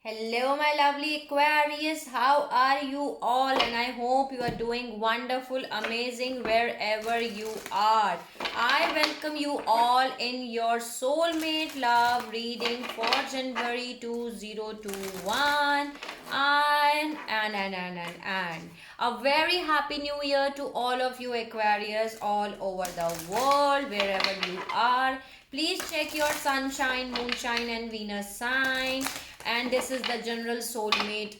Hello, my lovely Aquarius. How are you all? And I hope you are doing wonderful, amazing wherever you are. I welcome you all in your soulmate love reading for January 2021. And a very happy new year to all of you Aquarius all over the world, wherever you are. Please check your sunshine, moonshine, and Venus sign. And this is the general soulmate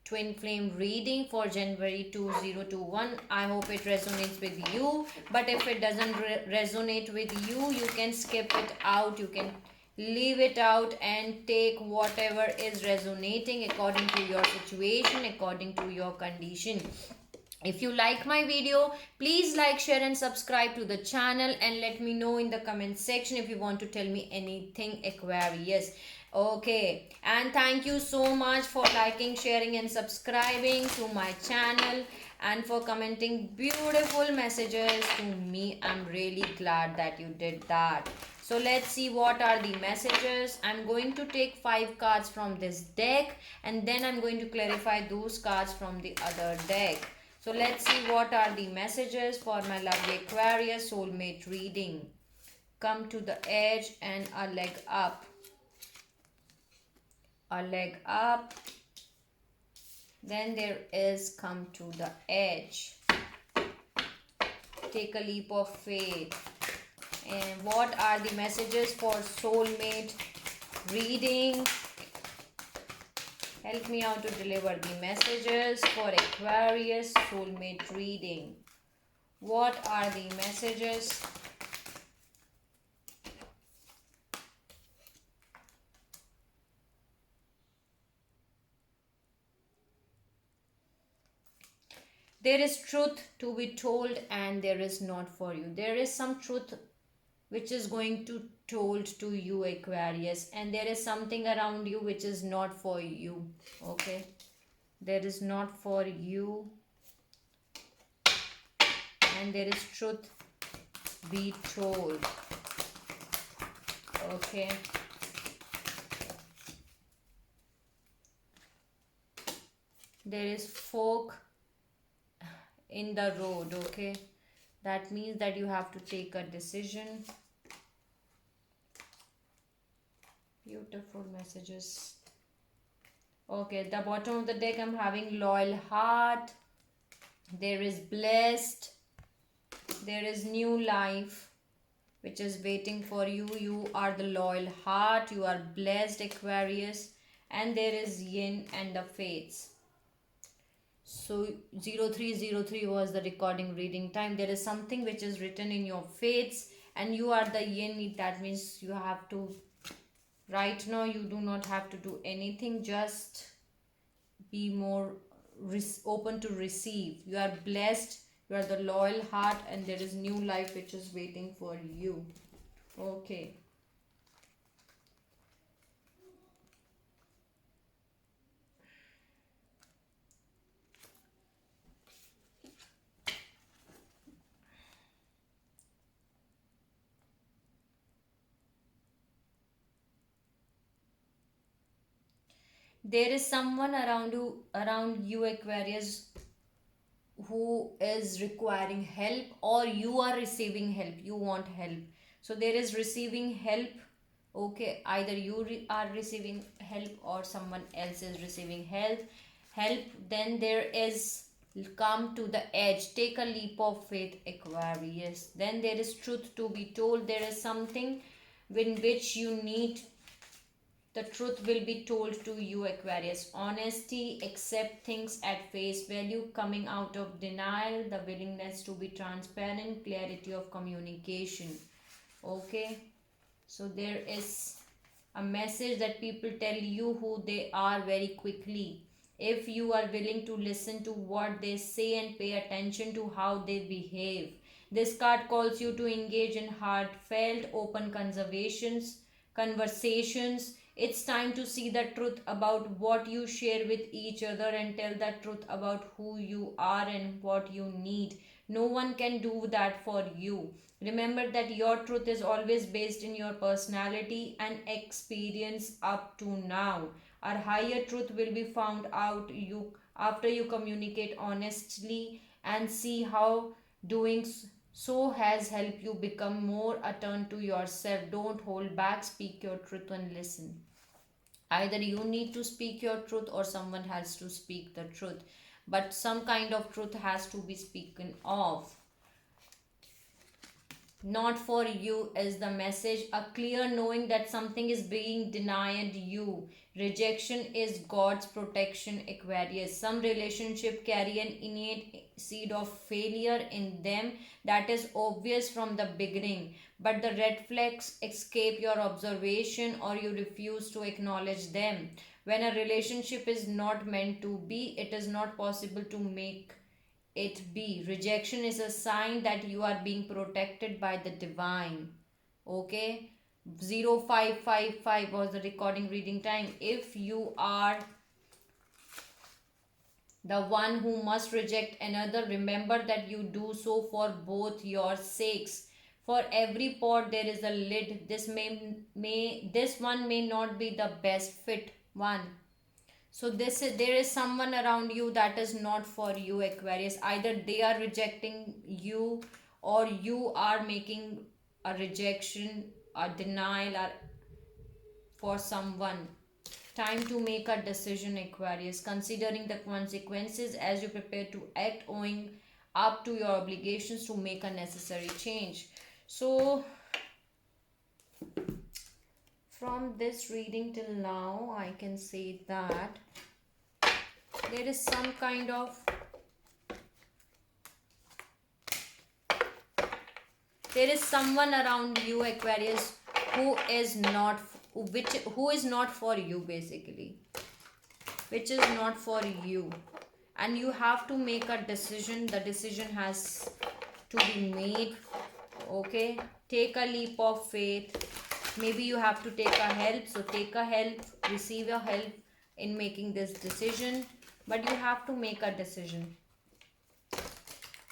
twin flame reading for January 2021. I hope it resonates with you. But if it doesn't resonate with you, you can skip it out. You can leave it out and take whatever is resonating according to your situation, according to your condition. If you like my video, please like, share and subscribe to the channel, and let me know in the comment section if you want to tell me anything Aquarius. Okay, and thank you so much for liking, sharing and subscribing to my channel, and for commenting beautiful messages to me. I'm really glad that you did that. So let's see what are the messages. I'm going to take 5 cards from this deck, and then I'm going to clarify those cards from the other deck. So let's see what are the messages for my lovely Aquarius soulmate reading. Come to the edge and a leg up. A leg up. Then there is come to the edge. Take a leap of faith. And what are the messages for soulmate reading? Help me out to deliver the messages for Aquarius soulmate reading. What are the messages? There is truth to be told and there is not for you. There is some truth which is going to told to you Aquarius, and there is something around you which is not for you. Okay, there is not for you, and there is truth be told. Okay, there is fork in the road. Okay, that means that you have to take a decision. Beautiful messages. Okay, the bottom of the deck I'm having loyal heart. There is blessed. There is new life which is waiting for you. You are the loyal heart. You are blessed Aquarius. And there is yin and the fates. So 0303 was the recording reading time. There is something which is written in your fates, and you are the yin. That means you have to, right now you do not have to do anything, just be more open to receive. You are blessed, you are the loyal heart, and there is new life which is waiting for you. Okay, there is someone around you Aquarius, who is requiring help, or you are receiving help. You want help, so there is receiving help. Okay, either you are receiving help or someone else is receiving help. Then there is come to the edge, take a leap of faith Aquarius. Then there is truth to be told. There is something in which you need, the truth will be told to you Aquarius. Honesty, accept things at face value, coming out of denial, the willingness to be transparent, clarity of communication. Okay, so there is a message that people tell you who they are very quickly, if you are willing to listen to what they say and pay attention to how they behave. This card calls you to engage in heartfelt open conversations. It's time to see the truth about what you share with each other, and tell the truth about who you are and what you need. No one can do that for you. Remember that your truth is always based in your personality and experience up to now. Our higher truth will be found out you after you communicate honestly and see how doing so has helped you become more attuned to yourself. Don't hold back, speak your truth and listen. Either you need to speak your truth or someone has to speak the truth, but some kind of truth has to be spoken of. Not for you is the message. A clear knowing that something is being denied you. Rejection is God's protection, Aquarius. Some relationship carry an innate seed of failure in them that is obvious from the beginning, but the red flags escape your observation or you refuse to acknowledge them. When a relationship is not meant to be, it is not possible to make it be. Rejection is a sign that you are being protected by the divine. Okay, 0555 was the recording reading time. If you are the one who must reject another, remember that you do so for both your sakes. For every pot there is a lid. This one may not be the best fit one. So there is someone around you that is not for you, Aquarius. Either they are rejecting you or you are making a rejection, a denial or for someone. Time to make a decision, Aquarius, considering the consequences as you prepare to act, owing up to your obligations to make a necessary change. So from this reading till now, I can say that there is some kind of there is someone around you, Aquarius, who is not who is not for you, basically, which is not for you, and you have to make a decision. The decision has to be made. Okay, take a leap of faith. Maybe you have to take a help, so take a help, receive a help in making this decision, but you have to make a decision.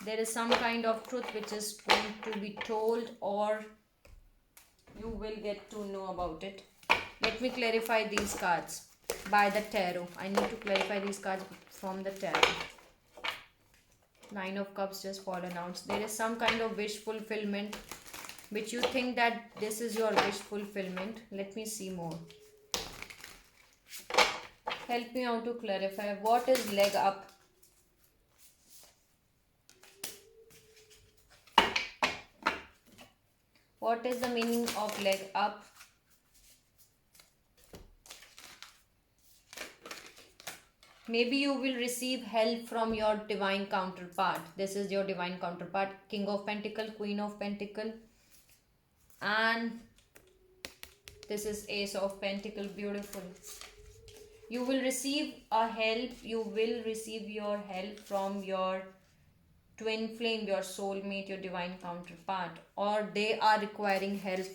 There is some kind of truth which is going to be told, or you will get to know about it. Let me clarify these cards by the tarot. I need to clarify these cards from the tarot. Nine of Cups just fallen out. There is some kind of wish fulfillment which you think that this is your wish fulfillment. Let me see more. Help me out to clarify. What is leg up? What is the meaning of leg up? Maybe you will receive help from your divine counterpart. This is your divine counterpart. King of Pentacle, Queen of Pentacle. And this is Ace of Pentacle. Beautiful. You will receive a help. You will receive your help from your twin flame, your soulmate, your divine counterpart, or they are requiring help.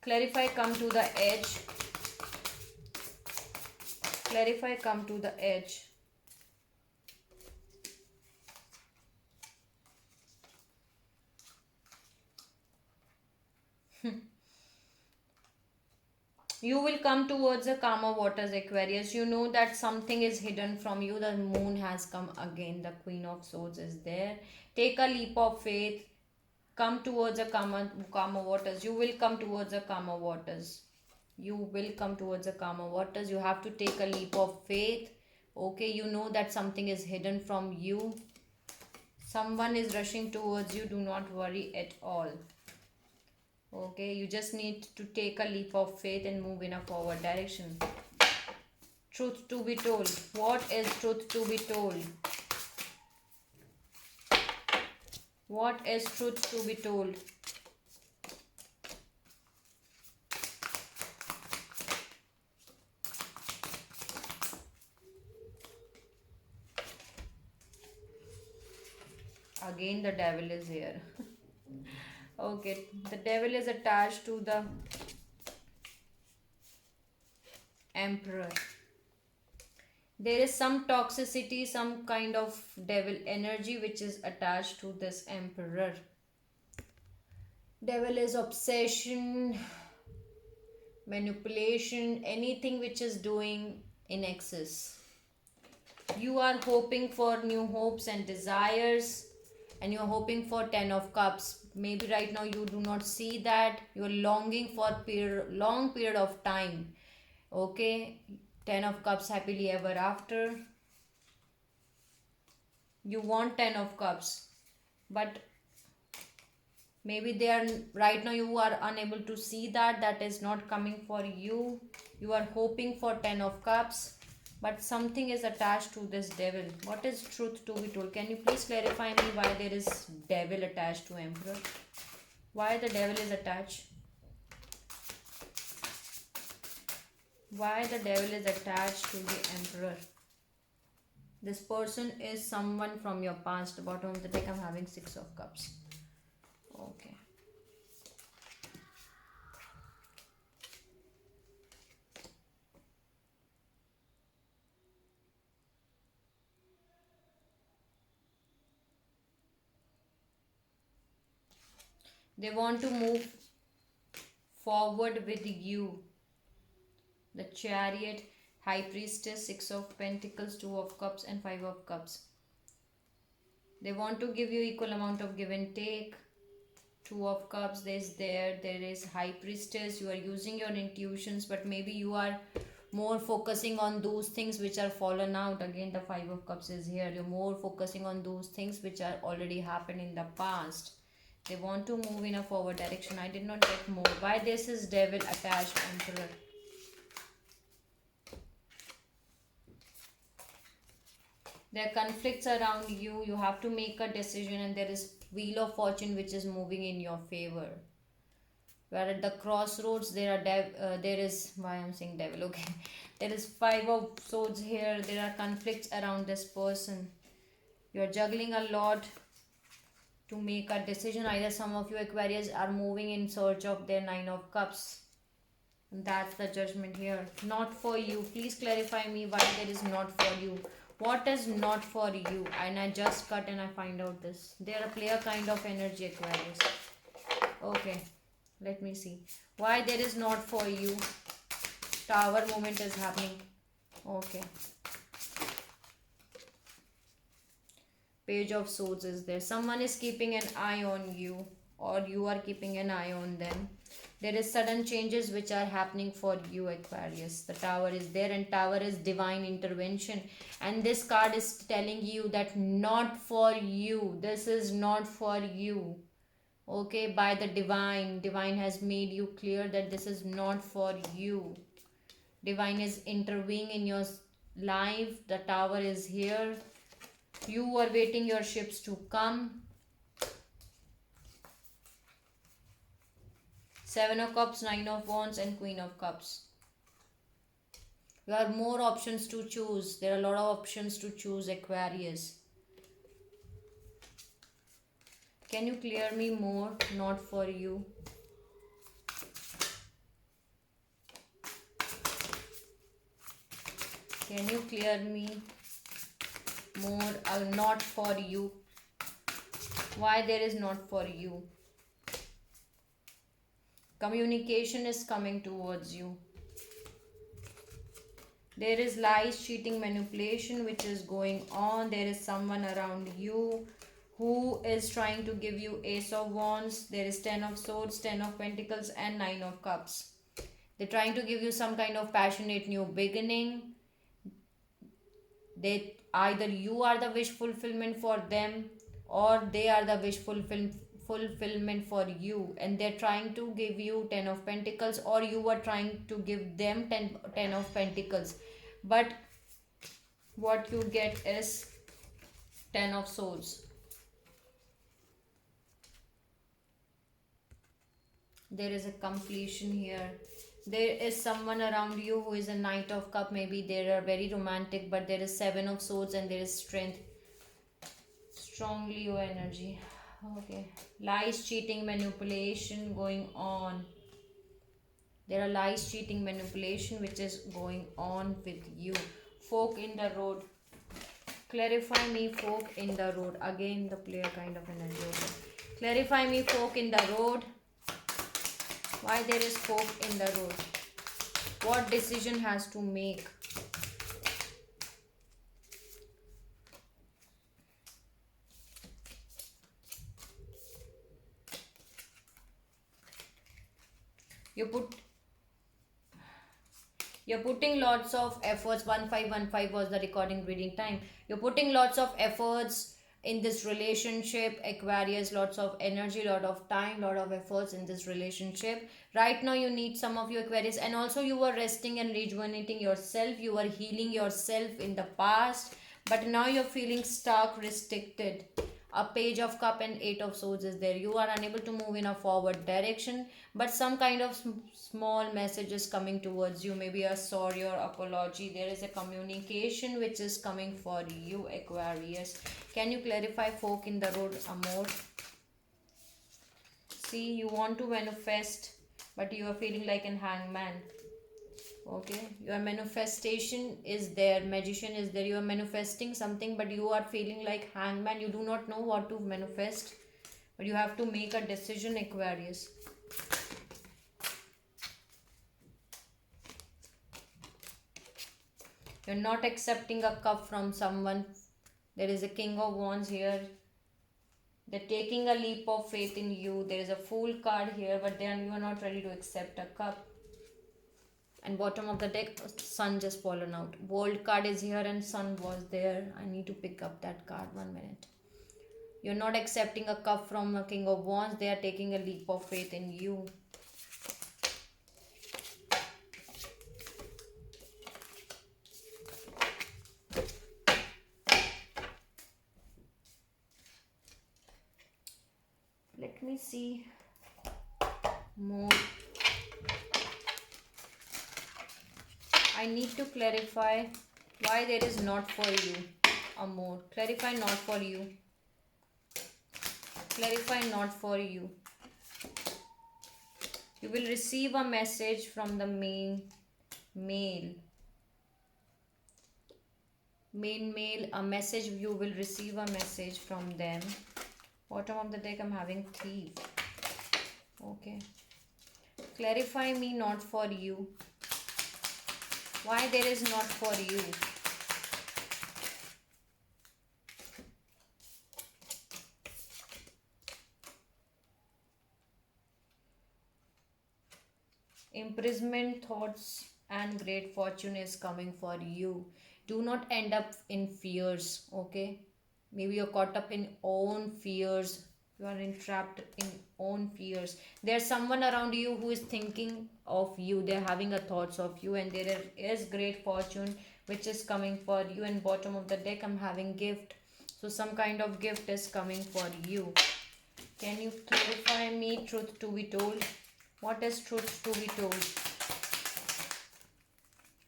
Clarify, come to the edge. Clarify, come to the edge. You will come towards the calmer waters, Aquarius. You know that something is hidden from you. The moon has come again. The Queen of Swords is there. Take a leap of faith. Come towards the calmer waters. You will come towards the calmer waters. You will come towards the calmer waters. You have to take a leap of faith. Okay, you know that something is hidden from you. Someone is rushing towards you. Do not worry at all. Okay, you just need to take a leap of faith and move in a forward direction. Truth to be told. What is truth to be told? What is truth to be told? Again, the devil is here. Okay, the devil is attached to the Emperor. There is some toxicity, some kind of devil energy which is attached to this Emperor. Devil is obsession manipulation, anything which is doing in excess. You are hoping for new hopes and desires, and you're hoping for 10 of cups. Maybe right now you do not see that. You're longing for long period of time. Okay, 10 of cups, happily ever after. You want 10 of cups, but maybe they are right now, you are unable to see that. That is not coming for you. You are hoping for 10 of cups, but something is attached to this devil. What is truth to be told? Can you please clarify me why there is devil attached to Emperor? Why the devil is attached? Why the devil is attached to the Emperor? This person is someone from your past. Bottom of the deck I'm having 6 of cups. Okay. They want to move forward with you. The Chariot, High Priestess, 6 of Pentacles, 2 of Cups and 5 of Cups. They want to give you equal amount of give and take. 2 of Cups, there is High Priestess. You are using your intuitions, but maybe you are more focusing on those things which are fallen out. Again, the 5 of Cups is here. You're more focusing on those things which are already happened in the past. They want to move in a forward direction. I did not get more. Why this is devil attached Emperor? There are conflicts around you. You have to make a decision, and there is Wheel of Fortune which is moving in your favor. Where at the crossroads there are there is, why I'm saying devil, okay. There is 5 of Swords here. There are conflicts around this person. You are juggling a lot to make a decision. Either some of you Aquarius are moving in search of their 9 of Cups. And that's the judgment here. Not for you. Please clarify me why there is not for you. What is not for you? And I just cut and I find out this. They are a player kind of energy, Aquarius. Okay. Let me see. Why there is not for you? Tower moment is happening. Okay. Page of Swords is there. Someone is keeping an eye on you, or you are keeping an eye on them. There is sudden changes which are happening for you, Aquarius. The Tower is there, and Tower is divine intervention. And this card is telling you that not for you. This is not for you. Okay, by the divine. Divine has made you clear that this is not for you. Divine is intervening in your life. The Tower is here. You are waiting your ships to come. 7 of Cups, 9 of Wands and Queen of Cups. You have more options to choose. There are a lot of options to choose, Aquarius. Can you clear me more? Not for you. Can you clear me more? Not for you. Why there is not for you? Communication is coming towards you. There is lies, cheating, manipulation which is going on. There is someone around you who is trying to give you Ace of Wands. There is 10 of Swords, 10 of Pentacles and 9 of Cups. They're trying to give you some kind of passionate new beginning. Either you are the wish fulfillment for them, or they are the wish fulfillment for you, and they're trying to give you 10 of Pentacles, or you are trying to give them 10 of Pentacles, but what you get is 10 of Swords. There is a completion here. There is someone around you who is a Knight of Cup. Maybe they are very romantic, but there is 7 of Swords and there is strength. Strong Leo energy. Okay. Lies, cheating, manipulation going on. There are lies, cheating, manipulation which is going on with you. Fork in the road. Clarify me, fork in the road. Again, the player kind of energy. Okay. Clarify me, fork in the road. Why there is fork in the road? What decision has to make? You put You're putting lots of efforts. 1515 was the recording reading time. You're putting lots of efforts in this relationship, Aquarius. Lots of energy, lot of time, lot of efforts in this relationship. Right now, you need some of your Aquarius, and also you were resting and rejuvenating yourself. You were healing yourself in the past, but now you're feeling stuck, restricted. A page of cup and eight of swords is there. You are unable to move in a forward direction, but some kind of small message is coming towards you, maybe a sorry or apology. There is a communication which is coming for you, Aquarius. Can you clarify fork in the road, amor? See, you want to manifest, but you are feeling like an hangman. Okay, your manifestation is there, magician is there. You are manifesting something, but you are feeling like hangman. You do not know what to manifest, but you have to make a decision, Aquarius. You're not accepting a cup from someone. There is a king of wands here. They're taking a leap of faith in you. There is a fool card here, but then you are not ready to accept a cup. And bottom of the deck, sun just fallen out. World card is here and sun was there. I need to pick up that card. 1 minute. You're not accepting a cup from a king of wands. They are taking a leap of faith in you. Let me see more. I need to clarify why there is not for you, amor. Clarify not for you. Clarify not for you. You will receive a message from the main male, a message. You will receive a message from them. Bottom of the deck, I'm having thief. Okay. Clarify me not for you. Why there is not for you? Imprisonment thoughts and great fortune is coming for you. Do not end up in fears, okay? Maybe you're caught up in own fears. You are entrapped in own fears. There's someone around you who is thinking of you. They're having a thoughts of you, and there is great fortune which is coming for you. And bottom of the deck, I'm having gift. So some kind of gift is coming for you. Can you clarify me, truth to be told? What is truth to be told?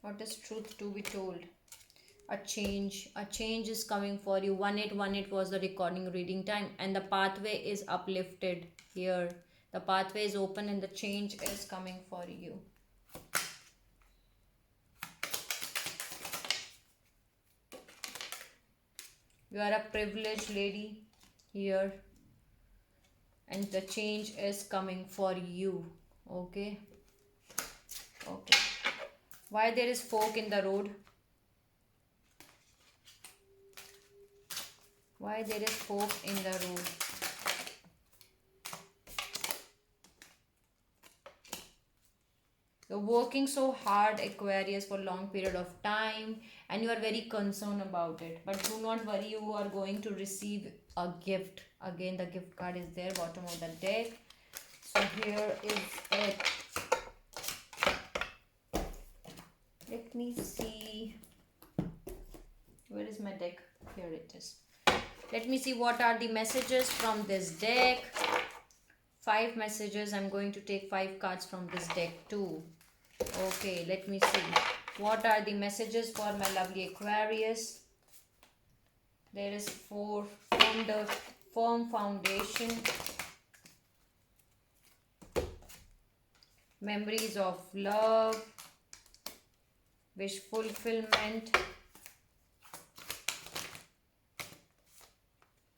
What is truth to be told? A change is coming for you. 1818 was the recording reading time, and the pathway is uplifted here. The pathway is open and the change is coming for you. You are a privileged lady here, and the change is coming for you. Okay. Why there is fork in the road? Why there is fork in the road? You're working so hard, Aquarius, for a long period of time, and you are very concerned about it. But do not worry, you are going to receive a gift. Again, the gift card is there, bottom of the deck. So here is it. Let me see. Where is my deck? Here it is. Let me see what are the messages from this deck. 5 messages. I'm going to take 5 cards from this deck too. Okay, let me see. What are the messages for my lovely Aquarius? There is 4 from the firm foundation. Memories of love. Wish fulfillment.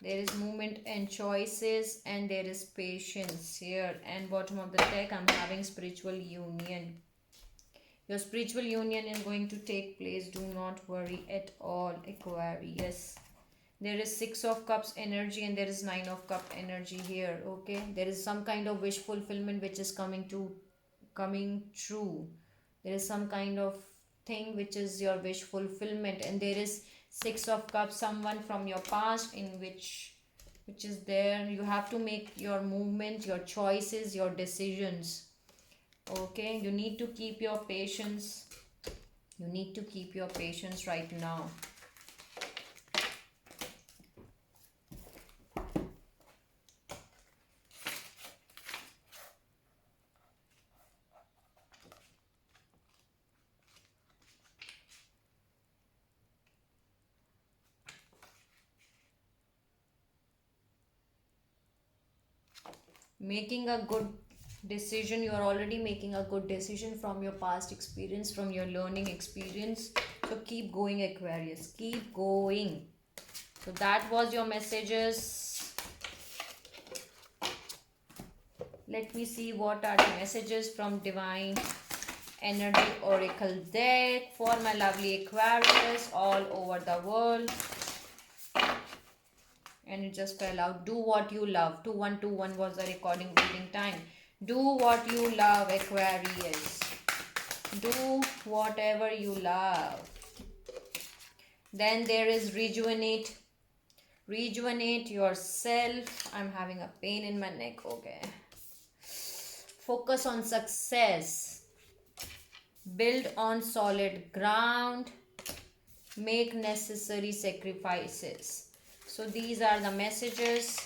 There is movement and choices, and there is patience here. And bottom of the deck, I'm having spiritual union. Your spiritual union is going to take place. Do not worry at all, Aquarius. There is 6 of cups energy and there is 9 of cup energy here. Okay, there is some kind of wish fulfillment which is coming true. There is some kind of thing which is your wish fulfillment, and there is 6 of cups, someone from your past in which is there. You have to make your movement, your choices, your decisions. Okay, you need to keep your patience. You need to keep your patience right now. Making a good decision, you are already making a good decision from your past experience, from your learning experience. So keep going, Aquarius, keep going. So that was your messages. Let me see what are the messages from Divine Energy Oracle deck for my lovely Aquarius all over the world. And it just fell out. Do what you love. 2121 was the recording reading time. Do what you love, Aquarius. Do whatever you love. Then there is rejuvenate. Rejuvenate yourself. I'm having a pain in my neck. Okay. Focus on success. Build on solid ground. Make necessary sacrifices. So these are the messages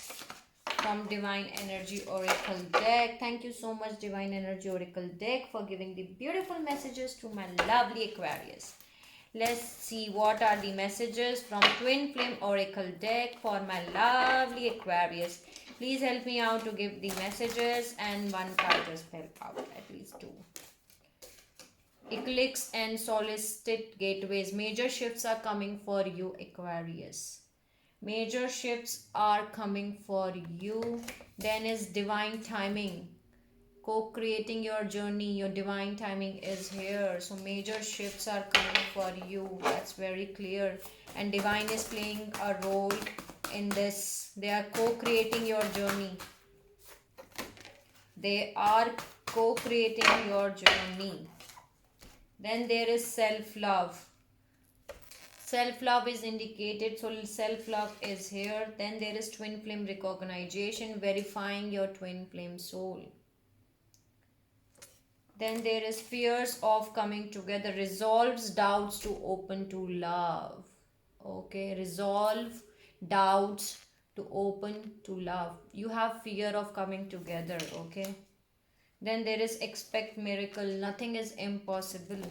from Divine Energy Oracle deck. Thank you so much, Divine Energy Oracle deck, for giving the beautiful messages to my lovely Aquarius. Let's see what are the messages from Twin Flame Oracle deck for my lovely Aquarius. Please help me out to give the messages, and one card just fell out, at least 2. Eclipse and solstice gateways. Major shifts are coming for you, Aquarius. Major shifts are coming for you. Then is divine timing. Co-creating your journey. Your divine timing is here. So major shifts are coming for you. That's very clear. And divine is playing a role in this. They are co-creating your journey. They are co-creating your journey. Then there is self-love. Self-love is indicated, so self-love is here. Then there is twin flame recognition, verifying your twin flame soul. Then there is fears of coming together, resolves doubts to open to love. Okay, resolve doubts to open to love. You have fear of coming together, okay. Then there is expect miracle, nothing is impossible.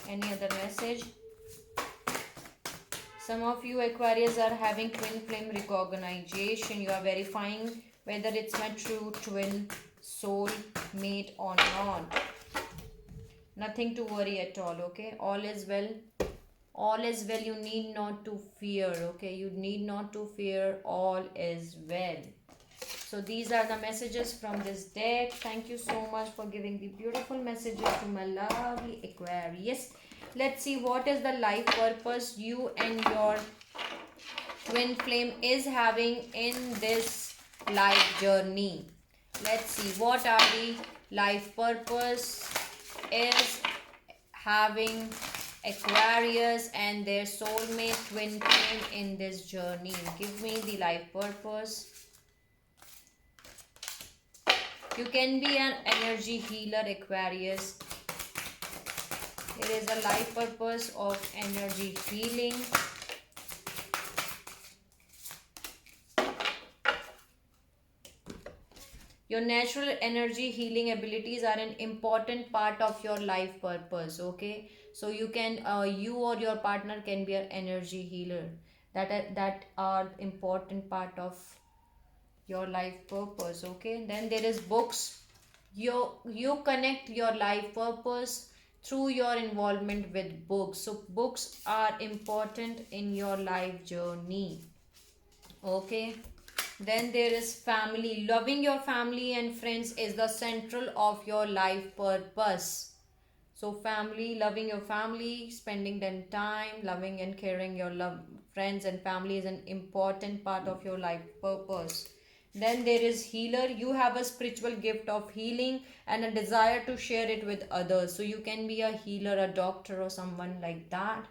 Any other message? Some of you Aquarius are having twin flame recognition. You are verifying whether it's my true twin soul mate or not. Nothing to worry at all, okay? All is well. All is well. You need not to fear, okay? You need not to fear. All is well. So these are the messages from this deck. Thank you so much for giving the beautiful messages to my lovely Aquarius. Let's see what is the life purpose you and your twin flame is having in this life journey. Let's see what are the life purpose is having Aquarius and their soulmate twin flame in this journey. Give me the life purpose. You can be an energy healer, Aquarius. There is a life purpose of energy healing. Your natural energy healing abilities are an important part of your life purpose, okay? So you can, you or your partner can be an energy healer. That are important part of your life purpose, okay. Then there is books. You connect your life purpose through your involvement with books. So books are important in your life journey, okay. Then there is family. Loving your family and friends is the central of your life purpose. So family, loving your family, spending them time, loving and caring your love friends and family is an important part of your life purpose. Then there is healer. You have a spiritual gift of healing and a desire to share it with others. So you can be a healer, a doctor, or someone like that.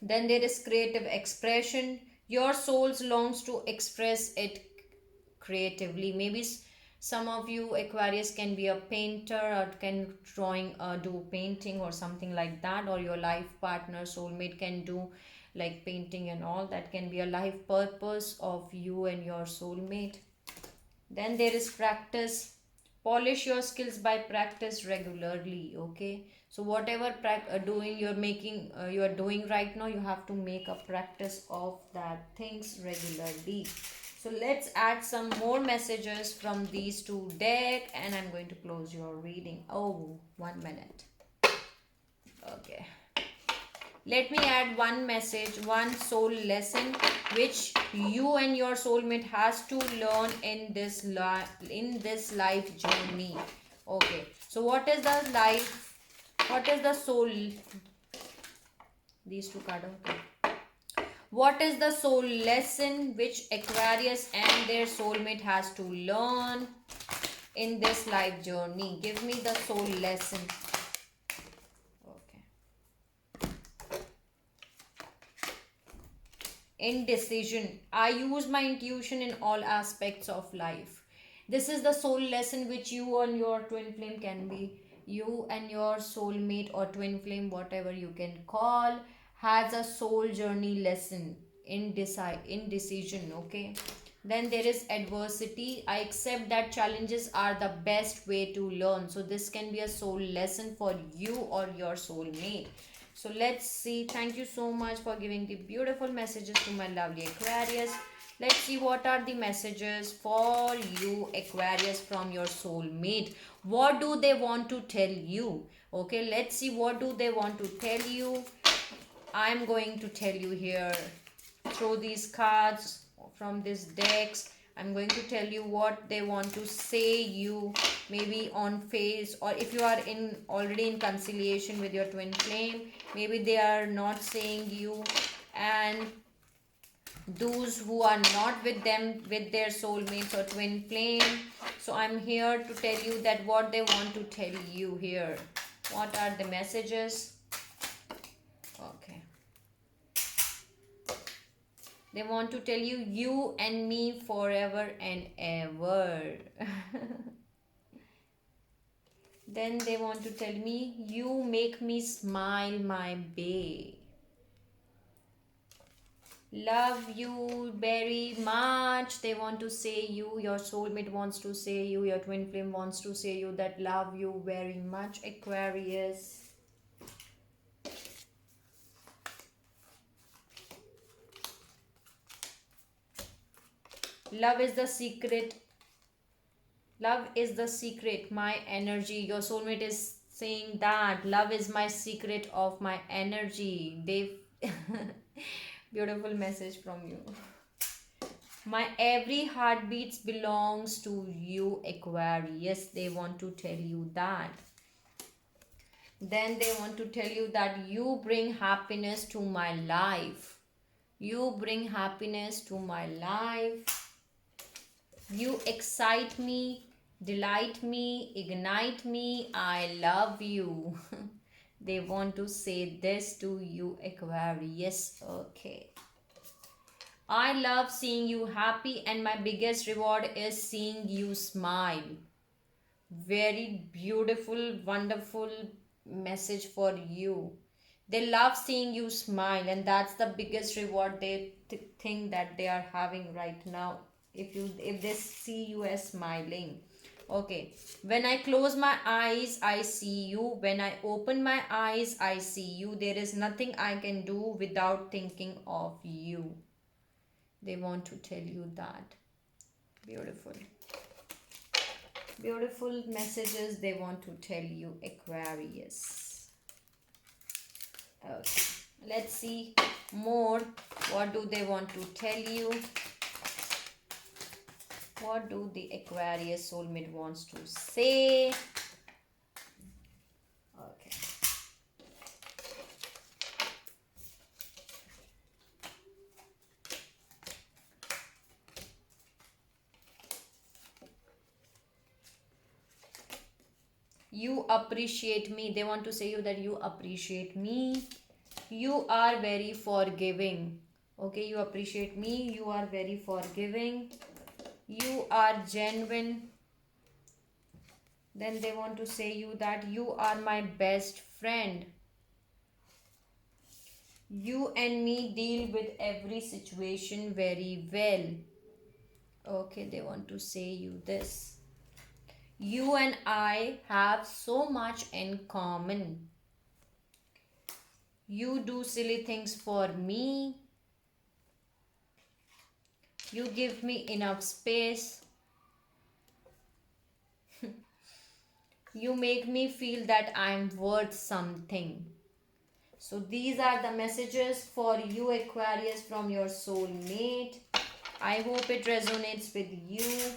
Then there is creative expression. Your soul longs to express it creatively. Maybe some of you Aquarius can be a painter or can drawing do painting or something like that, or your life partner soulmate can do like painting and all. That can be a life purpose of you and your soulmate. Then there is practice. Polish your skills by practice regularly. Okay, so whatever doing you're making you are doing right now, you have to make a practice of that things regularly. So let's add some more messages from these two deck, and I'm going to close your reading. Oh, 1 minute. Okay, let me add one message, one soul lesson which you and your soulmate has to learn in this life journey. Okay, so what is the life, what is the soul, these two cards. Okay, what is the soul lesson which Aquarius and their soulmate has to learn in this life journey? Give me the soul lesson. Indecision. I use my intuition in all aspects of life. This is the soul lesson which you and your twin flame can be. You and your soulmate or twin flame, whatever you can call, has a soul journey lesson. Indecision. Okay. Then there is adversity. I accept that challenges are the best way to learn. So this can be a soul lesson for you or your soulmate. So let's see. Thank you so much for giving the beautiful messages to my lovely Aquarius. Let's see what are the messages for you Aquarius from your soulmate. What do they want to tell you? Okay, let's see what do they want to tell you. I'm going to tell you here through these cards from these decks. I'm going to tell you what they want to say you, maybe on face, or if you are in already in conciliation with your twin flame, maybe they are not saying you. And those who are not with them, with their soulmates or twin flame, so I'm here to tell you that what they want to tell you here. What are the messages? Okay, they want to tell you, you and me forever and ever. Then they want to tell me, you make me smile, my babe. Love you very much. They want to say you, your soulmate wants to say you, your twin flame wants to say you that love you very much, Aquarius. Love is the secret. Love is the secret, my energy. Your soulmate is saying that love is my secret of my energy. They beautiful message from you. My every heartbeat belongs to you, Aquarius. They want to tell you that. Then they want to tell you that you bring happiness to my life. You bring happiness to my life. You excite me, delight me, ignite me. I love you. They want to say this to you, Aquarius. Okay. I love seeing you happy, and my biggest reward is seeing you smile. Very beautiful, wonderful message for you. They love seeing you smile, and that's the biggest reward they think that they are having right now. If they see you as smiling. Okay, when I close my eyes, I see you. When I open my eyes, I see you. There is nothing I can do without thinking of you. They want to tell you that. Beautiful. Beautiful messages they want to tell you, Aquarius. Okay, let's see more. What do they want to tell you? What do the Aquarius soulmate wants to say? Okay. You appreciate me. They want to say you that you appreciate me. You are very forgiving. Okay, you appreciate me. You are very forgiving. You are genuine. Then they want to say you that you are my best friend. You and me deal with every situation very well. Okay, they want to say you this. You and I have so much in common. You do silly things for me. You give me enough space. You make me feel that I'm worth something. So these are the messages for you, Aquarius, from your soulmate. I hope it resonates with you.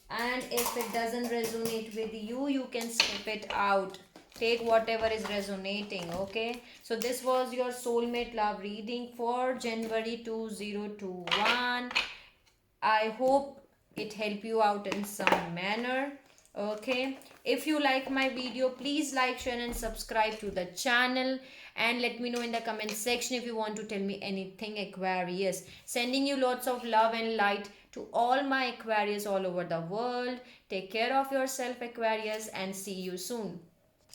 And if it doesn't resonate with you, you can skip it out. Take whatever is resonating, okay? So this was your soulmate love reading for January 2021. I hope it helped you out in some manner. Okay, if you like my video, please like, share and subscribe to the channel, and let me know in the comment section if you want to tell me anything, Aquarius. Sending you lots of love and light to all my Aquarius all over the world. Take care of yourself, Aquarius, and see you soon.